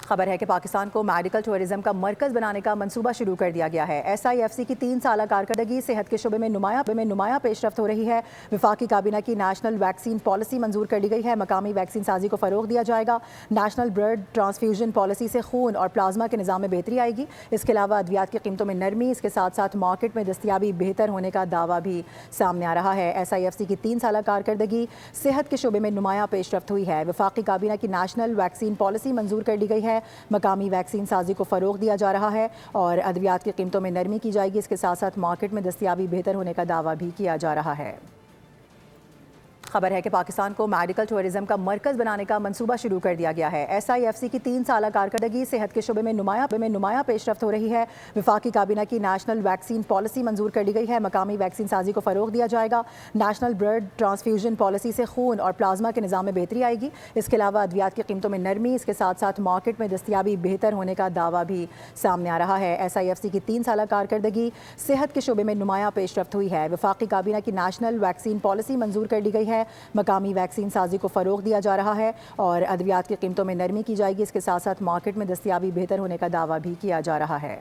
خبر ہے کہ پاکستان کو میڈیکل ٹورزم کا مرکز بنانے کا منصوبہ شروع کر دیا گیا ہے۔ ایس آئی ایف سی کی 3 سالہ کارکردگی صحت کے شعبے میں نمایاں پیش رفت ہو رہی ہے۔ وفاقی کابینہ کی نیشنل ویکسین پالیسی منظور کر لی گئی ہے۔ مقامی ویکسین سازی کو فروغ دیا جائے گا۔ نیشنل بلڈ ٹرانسفیوژن پالیسی سے خون اور پلازما کے نظام میں بہتری آئے گی۔ اس کے علاوہ ادویات کی قیمتوں میں نرمی، اس کے ساتھ ساتھ مارکیٹ میں دستیابی بہتر ہونے کا دعویٰ بھی سامنے آ رہا ہے۔ ایس آئی ایف سی کی 3 سالہ کارکردگی صحت کے شعبے میں نمایاں پیش رفت ہوئی ہے۔ وفاقی کابینہ کی نیشنل ویکسین پالیسی منظور کر لی گئی ہے۔ مقامی ویکسین سازی کو فروغ دیا جا رہا ہے اور ادویات کی قیمتوں میں نرمی کی جائے گی۔ اس کے ساتھ ساتھ مارکیٹ میں دستیابی بہتر ہونے کا دعویٰ بھی کیا جا رہا ہے۔ خبر ہے کہ پاکستان کو میڈیکل ٹورزم کا مرکز بنانے کا منصوبہ شروع کر دیا گیا ہے۔ ایس آئی ایف سی کی 3 سالہ کارکردگی صحت کے شعبے میں نمایاں پیش رفت ہو رہی ہے۔ وفاقی کابینہ کی نیشنل ویکسین پالیسی منظور کر لی گئی ہے۔ مقامی ویکسین سازی کو فروغ دیا جائے گا۔ نیشنل بلڈ ٹرانسفیوژن پالیسی سے خون اور پلازما کے نظام میں بہتری آئے گی۔ اس کے علاوہ ادویات کی قیمتوں میں نرمی، اس کے ساتھ ساتھ مارکیٹ میں دستیابی بہتر ہونے کا دعویٰ بھی سامنے آ رہا ہے۔ ایس آئی ایف سی کی 3 سالہ کارکردگی صحت کے شعبے میں نمایاں پیش رفت ہوئی ہے۔ وفاقی کابینہ کی نیشنل ویکسین پالیسی منظور کر لی گئی ہے۔ مقامی ویکسین سازی کو فروغ دیا جا رہا ہے اور ادویات کی قیمتوں میں نرمی کی جائے گی۔ اس کے ساتھ ساتھ مارکیٹ میں دستیابی بہتر ہونے کا دعویٰ بھی کیا جا رہا ہے۔